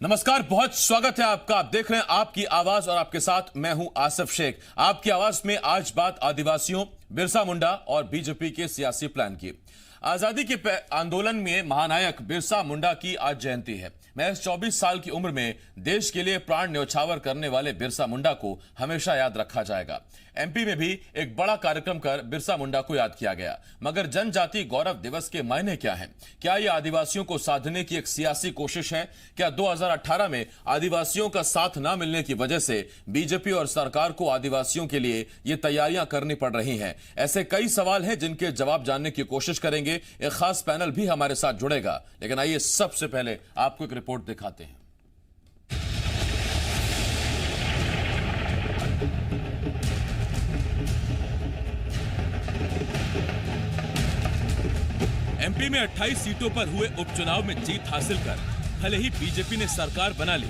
नमस्कार, बहुत स्वागत है आपका। आप देख रहे हैं आपकी आवाज और आपके साथ मैं हूं आसिफ शेख। आपकी आवाज में आज बात आदिवासियों, बिरसा मुंडा और बीजेपी के सियासी प्लान की। आजादी के आंदोलन में महानायक बिरसा मुंडा की आज जयंती है। महज 24 साल की उम्र में देश के लिए प्राण न्यौछावर करने वाले बिरसा मुंडा को हमेशा याद रखा जाएगा। एमपी में भी एक बड़ा कार्यक्रम कर बिरसा मुंडा को याद किया गया। मगर जनजाति गौरव दिवस के मायने क्या हैं? क्या यह आदिवासियों को साधने की एक सियासी कोशिश है? क्या 2018 में आदिवासियों का साथ न मिलने की वजह से बीजेपी और सरकार को आदिवासियों के लिए ये तैयारियां करनी पड़ रही हैं? ऐसे कई सवाल हैं जिनके जवाब जानने की कोशिश करेंगे। एक खास पैनल भी हमारे साथ जुड़ेगा, लेकिन आइए सबसे पहले आपको एक रिपोर्ट दिखाते हैं। एमपी में 28 सीटों पर हुए उपचुनाव में जीत हासिल कर भले ही बीजेपी ने सरकार बना ली,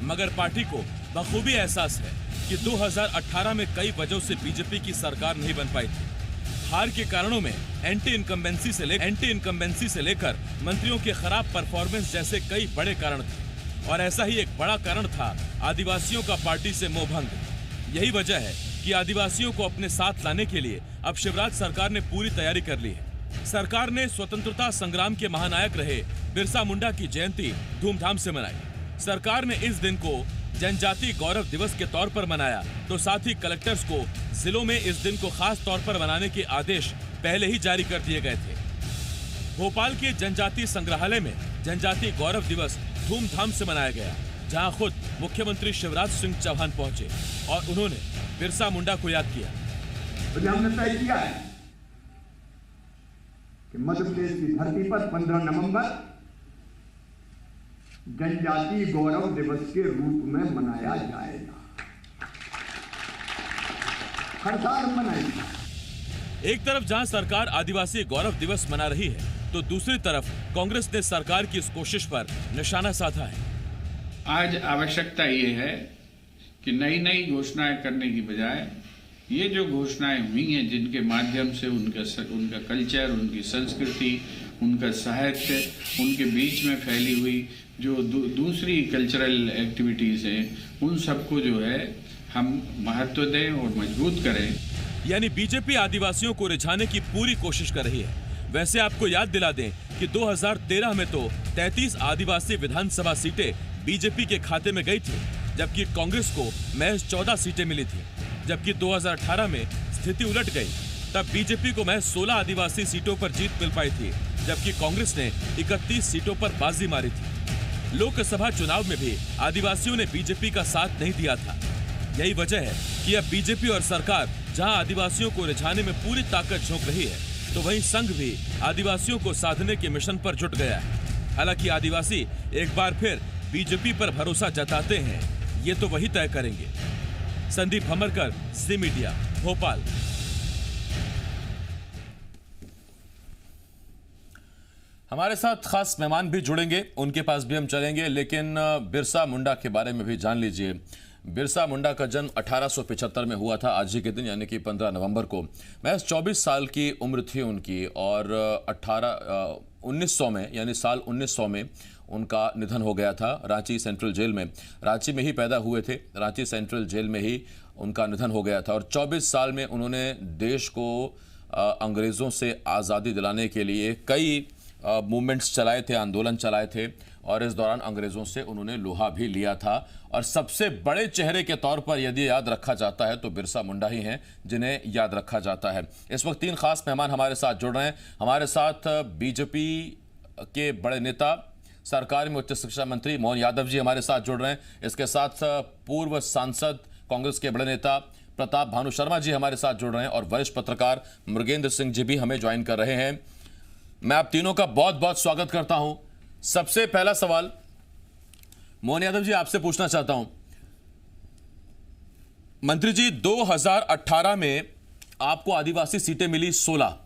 मगर पार्टी को बखूबी एहसास है कि 2018 में कई वजहों से बीजेपी की सरकार नहीं बन पाई थी। हार के कारणों में एंटी इनकम्बेंसी से लेकर मंत्रियों के खराब परफॉर्मेंस जैसे कई बड़े कारण थे, और ऐसा ही एक बड़ा कारण था आदिवासियों का पार्टी से मोहभंग। यही वजह है कि आदिवासियों को अपने साथ लाने के लिए अब शिवराज सरकार ने पूरी तैयारी कर ली है। सरकार ने स्वतंत्रता संग्राम के महानायक रहे बिरसा मुंडा की जयंती धूमधाम से मनाई। सरकार ने इस दिन को जनजाति गौरव दिवस के तौर पर मनाया, तो साथ ही कलेक्टर्स को जिलों में इस दिन को खास तौर पर मनाने के आदेश पहले ही जारी कर दिए गए थे। भोपाल के जनजाति संग्रहालय में जनजाति गौरव दिवस धूमधाम से मनाया गया, जहां खुद मुख्यमंत्री शिवराज सिंह चौहान पहुंचे और उन्होंने बिरसा मुंडा को याद किया। तो हमने तय किया है कि मध्य प्रदेश की धरती पर 15 नवंबर जनजाति गौरव दिवस के रूप में मनाया जाएगा। हर साल मनाएंगे। एक तरफ जहां सरकार आदिवासी गौरव दिवस मना रही है, तो दूसरी तरफ कांग्रेस ने सरकार की इस कोशिश पर निशाना साधा है। आज आवश्यकता ये है कि नई नई घोषणाएं करने की बजाय ये जो घोषणाएं हुई हैं, जिनके माध्यम से उनका कल्चर, उनकी संस्कृति, उनका साहित्य, उनके बीच में फैली हुई जो दूसरी कल्चरल एक्टिविटीज हैं, उन सबको जो है हम महत्व दें और मजबूत करें। यानी बीजेपी आदिवासियों को रिझाने की पूरी कोशिश कर रही है। वैसे आपको याद दिला दें कि 2013 में तो 33 आदिवासी विधानसभा सीटें बीजेपी के खाते में गई थी, जबकि कांग्रेस को महज 14 सीटें मिली थी। जबकि 2018 में स्थिति उलट गई, तब बीजेपी को महज 16 आदिवासी सीटों पर जीत मिल पाई थी, जबकि कांग्रेस ने 31 सीटों पर बाजी मारी थी। लोकसभा चुनाव में भी आदिवासियों ने बीजेपी का साथ नहीं दिया था। यही वजह है कि अब बीजेपी और सरकार जहां आदिवासियों को रिझाने में पूरी ताकत झोंक रही है, तो वहीं संघ भी आदिवासियों को साधने के मिशन पर जुट गया है। हालांकि आदिवासी एक बार फिर बीजेपी पर भरोसा जताते हैं, ये तो वही तय करेंगे। संदीप हमरकर, ज़ी मीडिया, भोपाल। हमारे साथ खास मेहमान भी जुड़ेंगे, उनके पास भी हम चलेंगे, लेकिन बिरसा मुंडा के बारे में भी जान लीजिए। बिरसा मुंडा का जन्म 1875 में हुआ था, आज ही के दिन यानी कि 15 नवंबर को। महज 24 साल की उम्र थी उनकी, और 1900 में यानी साल 1900 में उनका निधन हो गया था रांची सेंट्रल जेल में। रांची में ही पैदा हुए थे, रांची सेंट्रल जेल में ही उनका निधन हो गया था। और 24 साल में उन्होंने देश को अंग्रेज़ों से आज़ादी दिलाने के लिए कई मूवमेंट्स चलाए थे, आंदोलन चलाए थे, और इस दौरान अंग्रेज़ों से उन्होंने लोहा भी लिया था। और सबसे बड़े चेहरे के तौर पर यदि याद रखा जाता है तो बिरसा मुंडा ही हैं जिन्हें याद रखा जाता है। इस वक्त 3 खास मेहमान हमारे साथ जुड़ रहे हैं। हमारे साथ बीजेपी के बड़े नेता, सरकार में उच्च शिक्षा मंत्री मोहन यादव जी हमारे साथ जुड़ रहे हैं। इसके साथ पूर्व सांसद, कांग्रेस के बड़े नेता प्रताप भानु शर्मा जी हमारे साथ जुड़ रहे हैं, और वरिष्ठ पत्रकार मृगेंद्र सिंह जी भी हमें ज्वाइन कर रहे हैं। मैं आप तीनों का बहुत बहुत स्वागत करता हूं। सबसे पहला सवाल मोहन यादव जी आपसे पूछना चाहता हूं। मंत्री जी, 2018 में आपको आदिवासी सीटें मिली 16,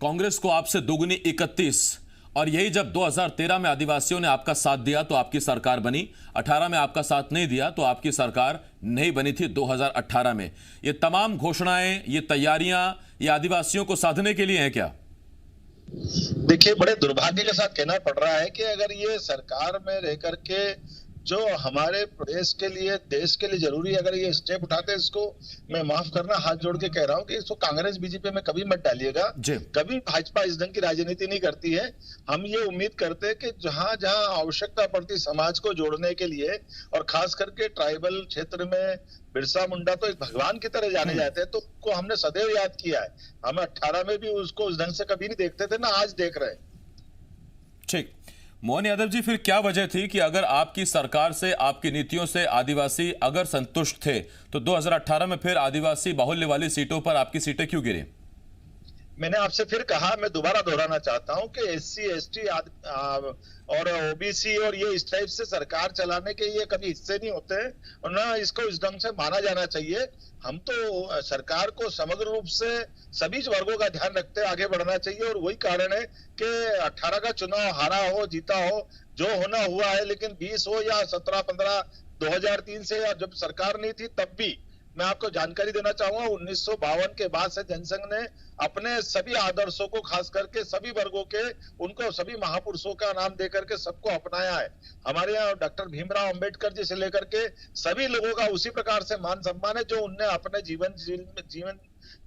कांग्रेस को आपसे दोगुनी 31, और यही जब 2013 में आदिवासियों ने आपका साथ दिया तो आपकी सरकार बनी। 18 में आपका साथ नहीं दिया तो आपकी सरकार नहीं बनी थी 2018 में। ये तमाम घोषणाएं, ये तैयारियां, ये आदिवासियों को साधने के लिए हैं क्या? देखिए, बड़े दुर्भाग्य के साथ कहना पड़ रहा है कि अगर ये सरकार में रह करके जो हमारे प्रदेश के लिए, देश के लिए जरूरी है, अगर ये स्टेप उठाते हैं, इसको मैं माफ करना हाथ जोड़ के कह रहा हूँ कि इसको कांग्रेस बीजेपी में कभी मत डालिएगा। कभी भाजपा इस ढंग की राजनीति नहीं करती है। हम ये उम्मीद करते हैं कि जहां जहां आवश्यकता पड़ती समाज को जोड़ने के लिए, और खास करके ट्राइबल क्षेत्र में बिरसा मुंडा तो एक भगवान की तरह जाने जाते हैं, तो उनको हमने सदैव याद किया है। हम 18 में भी उसको उस ढंग से कभी नहीं देखते थे, ना आज देख रहे हैं। ठीक, मोहन यादव जी, फिर क्या वजह थी कि अगर आपकी सरकार से, आपकी नीतियों से आदिवासी अगर संतुष्ट थे, तो 2018 में फिर आदिवासी बाहुल्य वाली सीटों पर आपकी सीटें क्यों गिरी? मैंने आपसे फिर कहा, मैं दोबारा दोहराना चाहता हूं कि SC ST और OBC और ये इस टाइप से सरकार चलाने के ये कभी हिस्से नहीं होते हैं, और ना इसको इस ढंग से माना जाना चाहिए। हम तो सरकार को समग्र रूप से सभी वर्गों का ध्यान रखते आगे बढ़ना चाहिए, और वही कारण है कि 18 का चुनाव हारा हो जीता हो, जो होना हुआ है, लेकिन 20 हो या 17, 15, 2003 से या जब सरकार नहीं थी तब भी मैं आपको जानकारी देना चाहूंगा, 1952 के बाद से जनसंघ ने अपने सभी आदर्शों को, खास करके सभी वर्गों के, उनको सभी महापुरुषों का नाम देकर के सबको अपनाया है। हमारे यहाँ डॉक्टर भीमराव अंबेडकर जी से लेकर के सभी लोगों का उसी प्रकार से मान सम्मान है, जो उनने अपने जीवन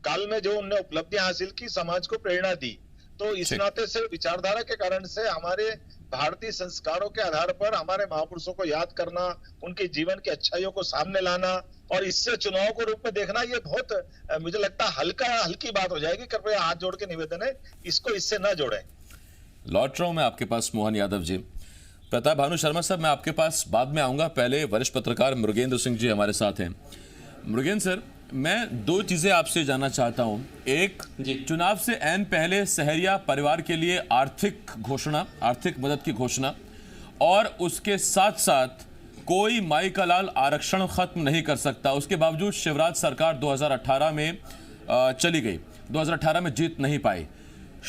काल में जो उनने उपलब्धियां हासिल की, समाज को प्रेरणा दी। तो इस नाते से, विचारधारा के कारण से, हमारे भारतीय संस्कारों के आधार पर हमारे महापुरुषों को याद करना, उनके जीवन की अच्छाइयों को सामने लाना, और इससे चुनाव को रूप में देखना, ये बहुत मुझे लगता है हल्की बात हो जाएगी। कृपया हाथ जोड़ के निवेदन है, इसको इससे न जोड़ें। लौट रहा हूं मैं आपके पास मोहन यादव जी। प्रताप भानु शर्मा साहब, मैं आपके पास बाद में आऊंगा, पहले वरिष्ठ पत्रकार मृगेंद्र सिंह जी हमारे साथ हैं। मृगेंद्र सर, मैं दो चीजें आपसे जानना चाहता हूं। एक, चुनाव से ऐन पहले सहरिया परिवार के लिए आर्थिक मदद की घोषणा, और उसके साथ साथ कोई माई का लाल आरक्षण खत्म नहीं कर सकता। उसके बावजूद शिवराज सरकार 2018 में चली गई, 2018 में जीत नहीं पाई।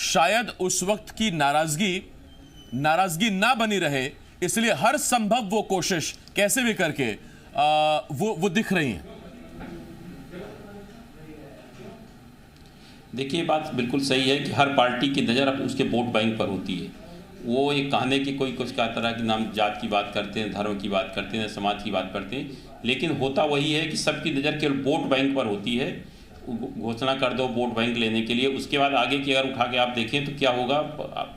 शायद उस वक्त की नाराजगी ना बनी रहे, इसलिए हर संभव वो कोशिश कैसे भी करके वो दिख रही है। देखिए, ये बात बिल्कुल सही है कि हर पार्टी की नज़र अब उसके वोट बैंक पर होती है। वो एक कहने की कोई कुछ का तरह की नाम जात की बात करते हैं, धर्म की बात करते हैं, समाज की बात करते हैं, लेकिन होता वही है कि सबकी नज़र केवल वोट बैंक पर होती है। घोषणा कर दो वोट बैंक लेने के लिए, उसके बाद आगे की अगर उठा के आप देखें तो क्या होगा,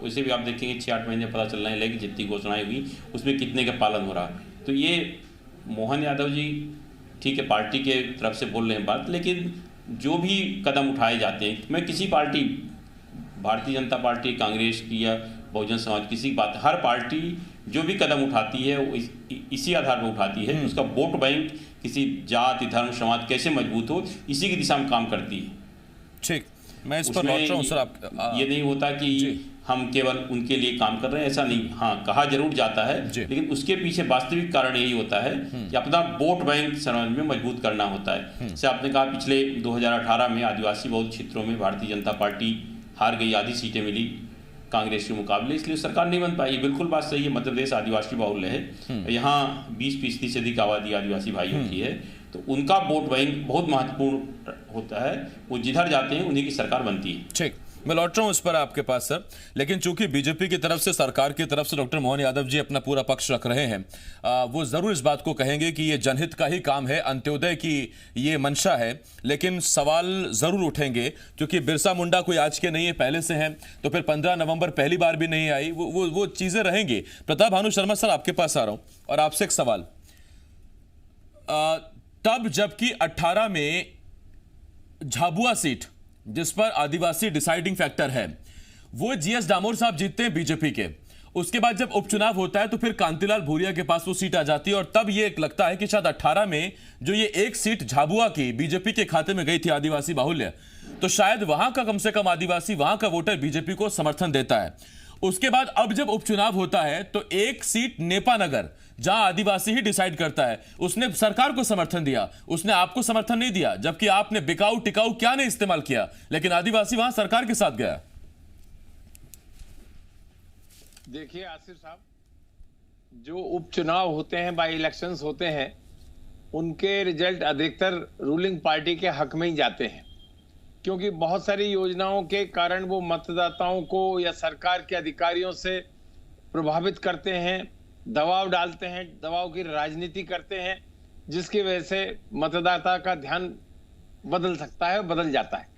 उसे भी आप देखेंगे 6-8 महीने पता चलने लगेगी जितनी घोषणाएँ हुई उसमें कितने का पालन हो रहा। तो ये मोहन यादव जी ठीक है, पार्टी के तरफ से बोल रहे हैं बात, लेकिन जो भी कदम उठाए जाते हैं, मैं किसी पार्टी, भारतीय जनता पार्टी, कांग्रेस की या बहुजन समाज, किसी बात, हर पार्टी जो भी कदम उठाती है वो इसी आधार पर उठाती है कि उसका वोट बैंक किसी जाति, धर्म, समाज कैसे मजबूत हो, इसी की दिशा में काम करती है। ठीक, मैं इस पर लौट रहा हूं सर। ये नहीं होता कि हम केवल उनके लिए काम कर रहे हैं, ऐसा नहीं। हाँ, कहा जरूर जाता है, लेकिन उसके पीछे वास्तविक कारण यही होता है कि अपना वोट बैंक समाज में मजबूत करना होता है। जैसे आपने कहा, पिछले 2018 में आदिवासी बहुल क्षेत्रों में भारतीय जनता पार्टी हार गई, आधी सीटें मिली कांग्रेस के मुकाबले, इसलिए सरकार नहीं बन पाई। बिल्कुल बात सही है, मध्य प्रदेश आदिवासी बाहुल्य है, यहाँ 20% से अधिक आबादी आदिवासी भाइयों की है, तो उनका वोट बैंक बहुत महत्वपूर्ण होता है। वो जिधर जाते हैं उन्हीं की सरकार बनती है। ठीक, मैं लौट रहा हूं इस पर आपके पास सर, लेकिन चूंकि बीजेपी की तरफ से, सरकार की तरफ से डॉक्टर मोहन यादव जी अपना पूरा पक्ष रख रहे हैं, वो जरूर इस बात को कहेंगे कि ये जनहित का ही काम है, अंत्योदय की ये मंशा है। लेकिन सवाल जरूर उठेंगे, क्योंकि बिरसा मुंडा कोई आज के नहीं है, पहले से हैं, तो फिर 15 नवंबर पहली बार भी नहीं आई, वो चीजें रहेंगी। प्रताप भानु शर्मा सर, आपके पास आ रहा हूं और आपसे एक सवाल। तब जबकि 18 में झाबुआ सीट, जिस पर आदिवासी डिसाइडिंग फैक्टर है, वो GS डामोर साहब जीतते हैं बीजेपी के। उसके बाद जब उपचुनाव होता है तो फिर कांतिलाल भूरिया के पास वो सीट आ जाती है, और तब ये लगता है कि शायद 18 में जो ये एक सीट झाबुआ की बीजेपी के खाते में गई थी, आदिवासी बाहुल्य, तो शायद वहां का कम से कम आदिवासी, वहां का वोटर बीजेपी को समर्थन देता है। उसके बाद अब जब उपचुनाव होता है तो एक सीट नेपानगर, जहां आदिवासी ही डिसाइड करता है, उसने सरकार को समर्थन दिया, उसने आपको समर्थन नहीं दिया, जबकि आपने बिकाऊ टिकाऊ क्या नहीं इस्तेमाल किया, लेकिन आदिवासी वहां सरकार के साथ गया। देखिए आसिफ साहब, जो उपचुनाव होते हैं, बाई इलेक्शंस होते हैं, उनके रिजल्ट अधिकतर रूलिंग पार्टी के हक में ही जाते हैं, क्योंकि बहुत सारी योजनाओं के कारण वो मतदाताओं को या सरकार के अधिकारियों से प्रभावित करते हैं, दबाव डालते हैं, दबाव की राजनीति करते हैं, जिसकी वजह से मतदाता का ध्यान बदल सकता है, बदल जाता है।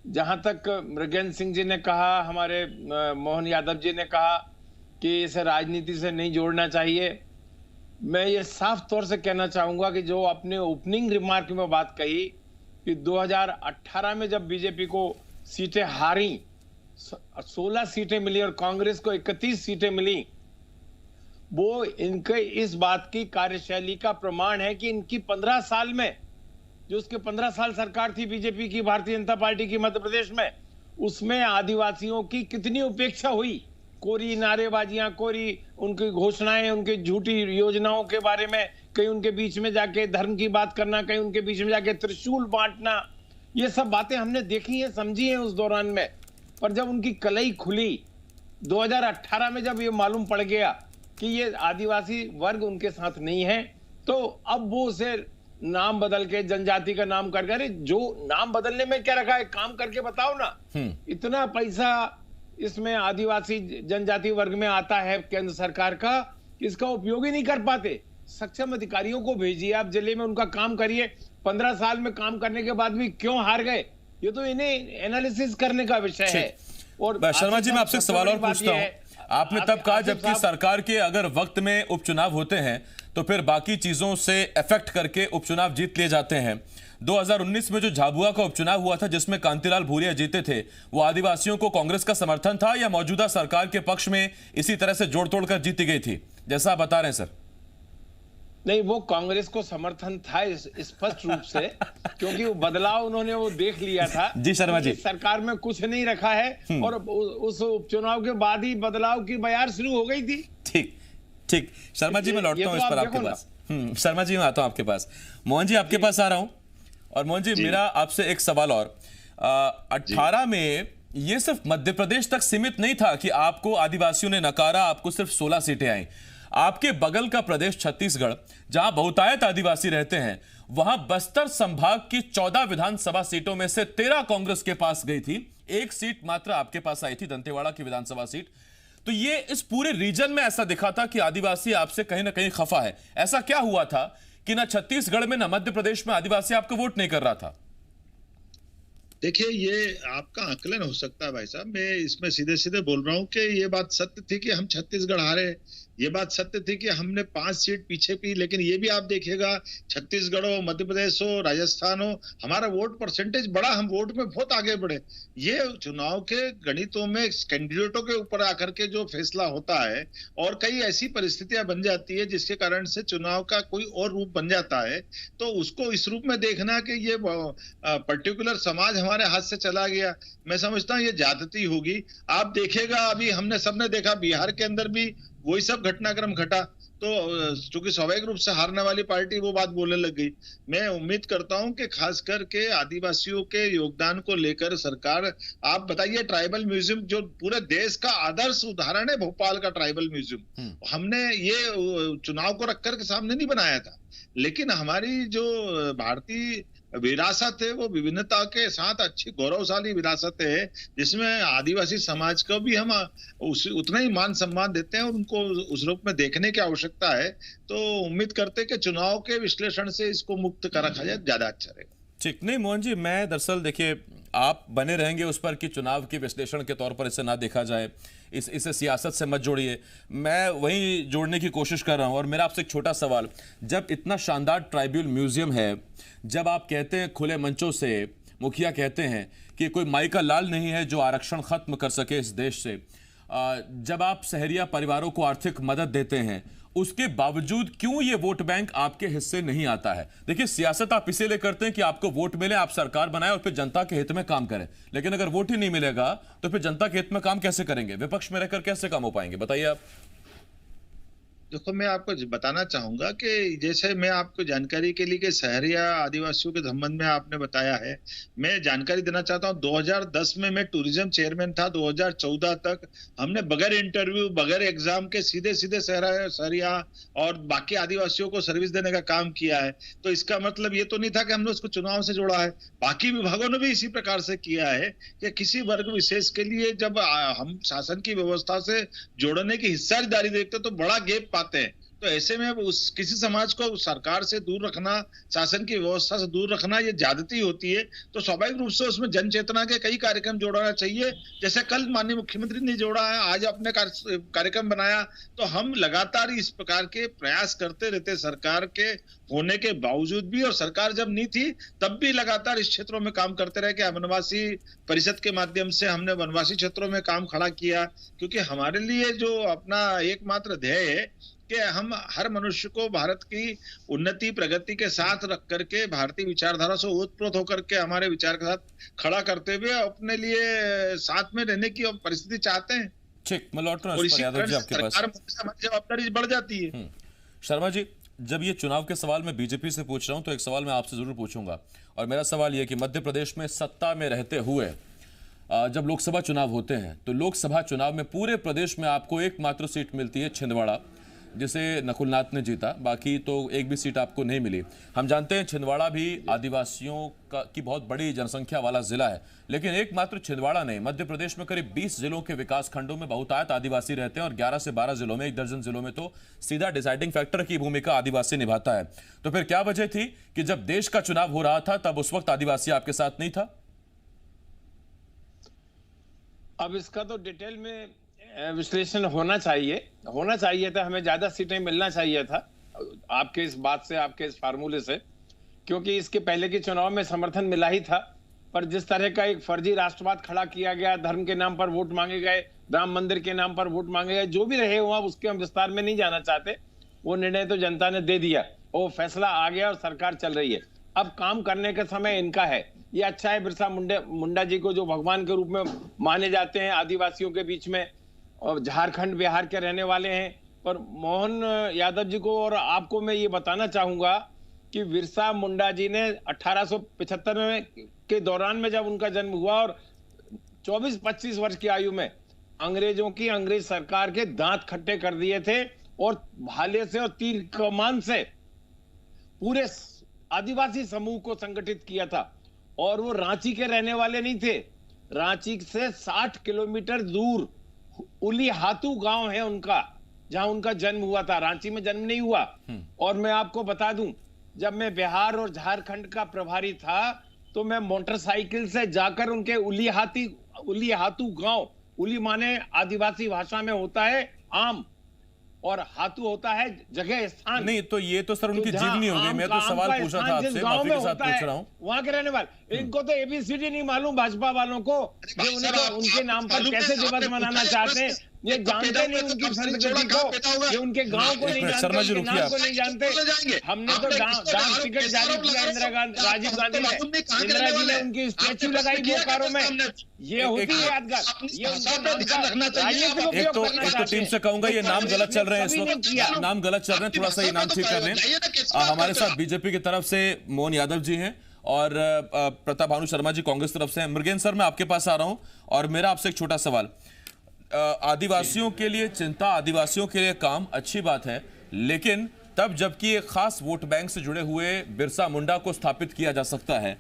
जहां तक मृगेंद्र सिंह जी ने कहा, हमारे मोहन यादव जी ने कहा कि इसे राजनीति से नहीं जोड़ना चाहिए, मैं ये साफ तौर से कहना चाहूंगा कि जो अपने ओपनिंग रिमार्क में बात कही कि 2018 में जब बीजेपी को सीटें हारी, 16 सीटें मिली और कांग्रेस को 31 सीटें मिली, वो इनके इस बात की कार्यशैली का प्रमाण है कि इनकी 15 साल में, जो उसके 15 साल सरकार थी बीजेपी की, भारतीय जनता पार्टी की मध्य प्रदेश में, उसमें आदिवासियों की कितनी उपेक्षा हुई। कोरी नारेबाजियां, कोरी उनकी घोषणाएं, उनकी झूठी योजनाओं के बारे में, कहीं उनके बीच में जाके धर्म की बात करना, कहीं उनके बीच में जाके त्रिशूल बांटना, ये सब बातें हमने देखी हैं, समझी हैं उस दौरान में। पर जब उनकी कलई खुली 2018 में, जब ये मालूम पड़ गया कि ये आदिवासी वर्ग उनके साथ नहीं है, तो अब वो उसे नाम बदल के जनजाति का नाम कर, अरे जो नाम बदलने में क्या रखा है, काम करके बताओ ना। इतना पैसा इसमें आदिवासी जनजाति वर्ग में आता है केंद्र सरकार का, इसका उपयोग ही नहीं कर पाते। सक्षम अधिकारियों को भेजिए आप जिले में, उनका काम करिए। 15 साल में काम करने के बाद भी क्यों हार गए, ये तो इन्हें एनालिसिस करने का विषय है। और शर्मा जी, मैं आपसे सवाल और पूछता हूं, आपने तब कहा जबकि सरकार के अगर वक्त में उपचुनाव होते हैं तो फिर बाकी चीजों से इफेक्ट करके उपचुनाव जीत लिए जाते हैं। 2019 में जो झाबुआ का उपचुनाव हुआ था जिसमें कांतिलाल भूरिया जीते थे, वो आदिवासियों को कांग्रेस का समर्थन था या मौजूदा सरकार के पक्ष में इसी तरह से जोड़ तोड़ कर जीती गई थी, जैसा आप बता रहे हैं सर? नहीं, वो कांग्रेस को समर्थन था स्पष्ट रूप से, क्योंकि वो बदलाव उन्होंने वो देख लिया था। जी शर्मा जी, सरकार में कुछ नहीं रखा है और उस उपचुनाव के बाद ही बदलाव की बयार शुरू हो गई थी। ठीक ठीक, शर्मा जी मैं लौटता हूं इस पर आपके पास। शर्मा जी मैं आता हूं आपके पास। मोहन जी आपके पास आ रहा हूं। और मोहन जी, मेरा आपसे एक सवाल और, 18 में ये सिर्फ मध्य प्रदेश तक सीमित नहीं था कि आपको आदिवासियों ने नकारा, आपको सिर्फ 16 सीटें आई। आपके बगल का प्रदेश छत्तीसगढ़, जहां बहुतायत आदिवासी रहते हैं, वहां बस्तर संभाग की 14 विधानसभा सीटों में से 13 कांग्रेस के पास गई थी, 1 सीट मात्र आपके पास आई थी, दंतेवाड़ा की विधानसभा सीट। तो ये इस पूरे रीजन में ऐसा दिखा था कि आदिवासी आपसे कहीं ना कहीं खफा है। ऐसा क्या हुआ था कि ना छत्तीसगढ़ में ना मध्य प्रदेश में आदिवासी आपको वोट नहीं कर रहा था? देखिए, ये आपका आकलन हो सकता है भाई साहब, मैं इसमें सीधे सीधे बोल रहा हूं कि ये बात सत्य थी कि हम छत्तीसगढ़ हारे, ये बात सत्य थी कि हमने 5 सीट पीछे की, लेकिन ये भी आप देखिएगा, छत्तीसगढ़ हो, मध्य प्रदेश हो, राजस्थान हो, हमारा वोट परसेंटेज बढ़ा, हम वोट में बहुत आगे बढ़े। ये चुनाव के गणितों में कैंडिडेटों के ऊपर आकर के जो फैसला होता है, और कई ऐसी परिस्थितियां बन जाती है जिसके कारण से चुनाव का कोई और रूप बन जाता है, तो उसको इस रूप में देखना कि ये पर्टिकुलर समाज हमारे हाथ से चला गया, मैं समझता हूँ ये ज्यादती होगी। आप देखेगा, अभी हमने सबने देखा बिहार के अंदर भी वही सब घटनाक्रम घटा, तो चूंकि स्वाभाविक रूप से हारने वाली पार्टी वो बात बोलने लग गई। मैं उम्मीद करता हूं कि खास करके आदिवासियों के योगदान को लेकर सरकार, आप बताइए, ट्राइबल म्यूजियम जो पूरे देश का आदर्श उदाहरण है, भोपाल का ट्राइबल म्यूजियम, हमने ये चुनाव को रखकर के सामने नहीं बनाया था, लेकिन हमारी जो भारतीय विरासत है वो विभिन्नता के साथ अच्छी गौरवशाली विरासत है, जिसमें आदिवासी समाज को भी हम उतना ही मान सम्मान देते हैं और उनको उस रूप में देखने की आवश्यकता है। तो उम्मीद करते हैं कि चुनाव के विश्लेषण से इसको मुक्त कर रखा जाए, ज्यादा अच्छा रहेगा। ठीक, नहीं मोहन जी, मैं दरअसल देखिए, आप बने रहेंगे उस पर कि चुनाव के विश्लेषण के तौर पर इसे ना देखा जाए, इसे सियासत से मत जोड़िए, मैं वही जोड़ने की कोशिश कर रहा हूं। और मेरा आपसे एक छोटा सवाल, जब इतना शानदार ट्राइबल म्यूजियम है, जब आप कहते हैं खुले मंचों से, मुखिया कहते हैं कि कोई माई का लाल नहीं है जो आरक्षण खत्म कर सके इस देश से, जब आप सहरिया परिवारों को आर्थिक मदद देते हैं, उसके बावजूद क्यों ये वोट बैंक आपके हिस्से नहीं आता है? देखिए, सियासत आप इसीलिए करते हैं कि आपको वोट मिले, आप सरकार बनाए और फिर जनता के हित में काम करें, लेकिन अगर वोट ही नहीं मिलेगा तो फिर जनता के हित में काम कैसे करेंगे? विपक्ष में रहकर कैसे काम हो पाएंगे, बताइए आप। देखो, मैं आपको बताना चाहूंगा कि जैसे मैं आपको जानकारी के लिए कि शहरिया आदिवासियों के संबंध में आपने बताया है, मैं जानकारी देना चाहता हूं, 2010 में मैं टूरिज्म चेयरमैन था, 2014 तक हमने बगैर इंटरव्यू, बगैर एग्जाम के सीधे सीधे शहरिया और बाकी आदिवासियों को सर्विस देने का काम किया है। तो इसका मतलब ये तो नहीं था कि हमने उसको चुनाव से जोड़ा है, बाकी विभागों ने भी इसी प्रकार से किया है कि किसी वर्ग विशेष के लिए जब हम शासन की व्यवस्था से जोड़ने की हिस्सेदारी देखते तो बड़ा गैप पाते हैं। तो ऐसे में उस किसी समाज को सरकार से दूर रखना, शासन की व्यवस्था से दूर रखना, ये ज्यादती होती है। तो स्वाभाविक रूप से उसमें जन चेतना के कई कार्यक्रम जोड़ना चाहिए। जैसे कल माननीय मुख्यमंत्री ने जोड़ा है, आज अपने कार्यक्रम बनाया। तो हम लगातार इस प्रकार के प्रयास करते रहते, सरकार के होने के बावजूद भी, और सरकार जब नहीं थी तब भी लगातार इस क्षेत्रों में काम करते रहे। कि वनवासी परिषद के माध्यम से हमने वनवासी क्षेत्रों में काम खड़ा किया, क्योंकि हमारे लिए जो अपना एकमात्र ध्येय है कि हम हर मनुष्य को भारत की उन्नति प्रगति के साथ रख करके, भारतीय विचारधारा से ओतप्रोत होकर के हमारे विचार के साथ खड़ा करते हुए अपने लिए साथ में रहने की परिस्थिति चाहते हैं। ठीक, मैं लौट रहा हूं यादव जी आपके पास। हमारी जवाबदारी बढ़ जाती है। शर्मा जी, जब ये चुनाव के सवाल मैं बीजेपी से पूछ रहा हूं तो एक सवाल मैं आपसे जरूर पूछूंगा, और मेरा सवाल यह कि मध्य प्रदेश में सत्ता में रहते हुए जब लोकसभा चुनाव होते हैं तो लोकसभा चुनाव में पूरे प्रदेश में आपको एकमात्र सीट मिलती है छिंदवाड़ा, जिसे नकुलनाथ ने जीता, बाकी तो एक भी सीट आपको नहीं मिली। हम जानते हैं छिंदवाड़ा भी आदिवासियों की बहुत बड़ी जनसंख्या वाला जिला है, लेकिन एकमात्र छिंदवाड़ा नहीं, मध्य प्रदेश में करीब 20 जिलों के विकास खंडों में बहुतायत आदिवासी रहते हैं, और 11 से 12 जिलों में, 1 दर्जन जिलों में तो सीधा डिसाइडिंग फैक्टर की भूमिका आदिवासी निभाता है। तो फिर क्या वजह थी कि जब देश का चुनाव हो रहा था तब उस वक्त आदिवासी आपके साथ नहीं था? अब इसका तो डिटेल में विश्लेषण होना चाहिए था। हमें ज्यादा सीटें मिलना चाहिए था आपके इस बात से, आपके इस फार्मूले से, क्योंकि इसके पहले के चुनाव में समर्थन मिला ही था। पर जिस तरह का एक फर्जी राष्ट्रवाद खड़ा किया गया, धर्म के नाम पर वोट मांगे गए, राम मंदिर के नाम पर वोट मांगे गए, जो भी रहे हुआ उसके हम विस्तार में नहीं जाना चाहते। वो निर्णय तो जनता ने दे दिया, वो फैसला आ गया और सरकार चल रही है। अब काम करने का समय इनका है। ये अच्छा है बिरसा मुंडा जी को, जो भगवान के रूप में माने जाते हैं आदिवासियों के बीच में, और झारखंड बिहार के रहने वाले हैं। पर मोहन यादव जी को और आपको मैं ये बताना चाहूंगा कि बिरसा मुंडा जी ने 1875 में के दौरान में जब उनका जन्म हुआ और 24-25 वर्ष की आयु में अंग्रेज सरकार के दांत खट्टे कर दिए थे, और भाले से और तीर कमान से पूरे आदिवासी समूह को संगठित किया था। और वो रांची के रहने वाले नहीं थे, रांची से 60 किलोमीटर दूर उली हातू गांव है उनका, जहां उनका जन्म हुआ था। रांची में जन्म नहीं हुआ। और मैं आपको बता दूं, जब मैं बिहार और झारखंड का प्रभारी था तो मैं मोटरसाइकिल से जाकर उनके उली हातू गांव, उली माने आदिवासी भाषा में होता है आम, और हाथू होता है जगह स्थान। नहीं तो ये तो सर उनकी जीवनी हो गई। मैं तो सवाल पूछा था आपसे, माफी के साथ पूछ रहा हूँ। वहां के रहने वाले, इनको तो एबीसीडी नहीं मालूम भाजपा वालों को, जो उनके नाम पर कैसे दिवस मनाना चाहते हैं। ये जानते नहीं उनकी संस्कृति को, ये उनके गांव को नहीं जानते, उनके नाम को नहीं जानते। हमने तो डाक टिकट जारी किया राजीव गांधी ने, इंदिरा जी ने उनकी स्टैच्यू लगाई बोकारो में। ये होती है यादगार। ये एक तो टीम से कहूंगा ये नाम गलत चल रहे हैं, इस वक्त नाम गलत चल रहे हैं, थोड़ा सा ये नाम ठीक कर रहे हैं। हमारे साथ बीजेपी की तरफ से मोहन यादव जी हैं और प्रताप भानु शर्मा जी कांग्रेस तरफ से हैं। मृगेन सर, मैं आपके पास आ रहा हूं और मेरा आपसे एक छोटा सवाल। आदिवासियों के लिए चिंता, आदिवासियों के लिए काम, अच्छी बात है, लेकिन तब जबकि एक खास वोट बैंक से जुड़े हुए बिरसा मुंडा को स्थापित किया जा सकता है,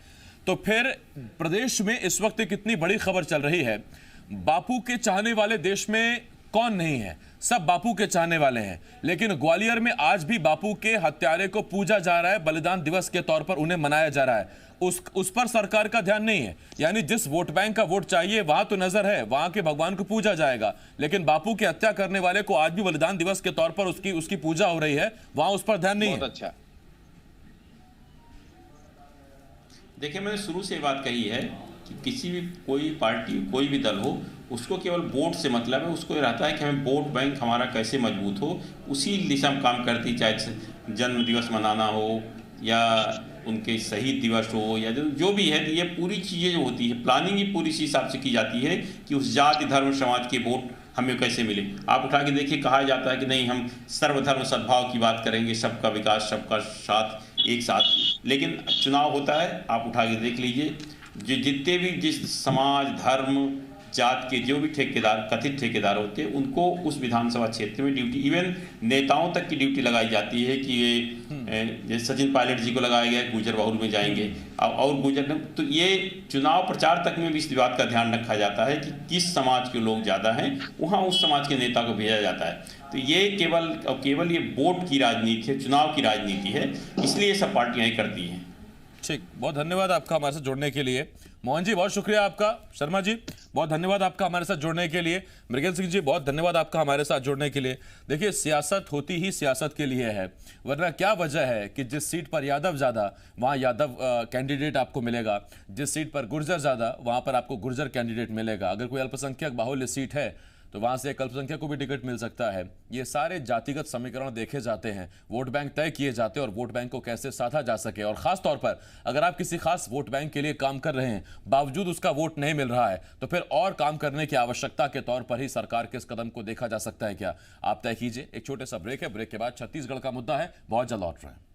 तो फिर प्रदेश में इस वक्त एक इतनी बड़ी खबर चल रही है। बापू के चाहने वाले देश में कौन नहीं है? सब बापू के चाहने वाले हैं, लेकिन ग्वालियर में आज भी बापू के हत्यारे को पूजा जा रहा है, बलिदान दिवस के तौर पर उन्हें मनाया जा रहा है। उस पर सरकार का ध्यान नहीं है। यानी जिस वोट बैंक का वोट चाहिए वहां तो नजर है, वहां के भगवान को पूजा जाएगा, लेकिन बापू की हत्या करने वाले को आज भी बलिदान दिवस के तौर पर उसकी पूजा हो रही है, वहां उस पर ध्यान नहीं है। अच्छा, देखिए, मैंने शुरू से बात कही है कि किसी भी कोई पार्टी, कोई भी दल हो, उसको केवल वोट से मतलब है। उसको ये रहता है कि हमें वोट बैंक हमारा कैसे मजबूत हो, उसी दिशा में काम करती, चाहे जन्म दिवस मनाना हो या उनके शहीद दिवस हो या जो भी है। ये पूरी चीज़ें जो होती है, प्लानिंग ही पूरी इसी हिसाब से की जाती है कि उस जाति धर्म समाज के वोट हमें कैसे मिले। आप उठा के देखिए, कहा जाता है कि नहीं, हम सर्वधर्म सद्भाव की बात करेंगे, सबका विकास, सबका साथ, एक साथ। लेकिन चुनाव होता है, आप उठा के देख लीजिए, जितने भी जिस समाज, धर्म जात के जो भी ठेकेदार, कथित ठेकेदार होते हैं, उनको उस विधानसभा क्षेत्र में ड्यूटी, इवन नेताओं तक की ड्यूटी लगाई जाती है कि ये जैसे सचिन पायलट जी को लगाया गया गुजर बहुल में जाएंगे और गुजर, तो ये चुनाव प्रचार तक में भी इस बात का ध्यान रखा जाता है कि किस समाज के लोग ज़्यादा हैं, वहाँ उस समाज के नेता को भेजा जाता है। तो ये केवल ये वोट की राजनीति है, चुनाव की राजनीति है, इसलिए सब पार्टियां करती हैं। ठीक, बहुत धन्यवाद आपका हमारे साथ जुड़ने के लिए। मोहन जी बहुत शुक्रिया आपका। शर्मा जी बहुत धन्यवाद आपका हमारे साथ जुड़ने के लिए। मृगेल सिंह जी बहुत धन्यवाद आपका हमारे साथ जुड़ने के लिए। देखिए, सियासत होती ही सियासत के लिए है, वरना क्या वजह है कि जिस सीट पर यादव ज़्यादा वहाँ यादव कैंडिडेट आपको मिलेगा, जिस सीट पर गुर्जर ज़्यादा वहाँ पर आपको गुर्जर कैंडिडेट मिलेगा। अगर कोई अल्पसंख्यक बाहुल्य सीट है तो वहां से एक अल्पसंख्यक को भी टिकट मिल सकता है। ये सारे जातिगत समीकरण देखे जाते हैं, वोट बैंक तय किए जाते हैं और वोट बैंक को कैसे साधा जा सके। और खास तौर पर अगर आप किसी खास वोट बैंक के लिए काम कर रहे हैं, बावजूद उसका वोट नहीं मिल रहा है, तो फिर और काम करने की आवश्यकता के तौर पर ही सरकार के इस कदम को देखा जा सकता है क्या, आप तय कीजिए। एक छोटे सा ब्रेक है, ब्रेक के बाद छत्तीसगढ़ का मुद्दा है, बहुत जल्द लौट रहे हैं।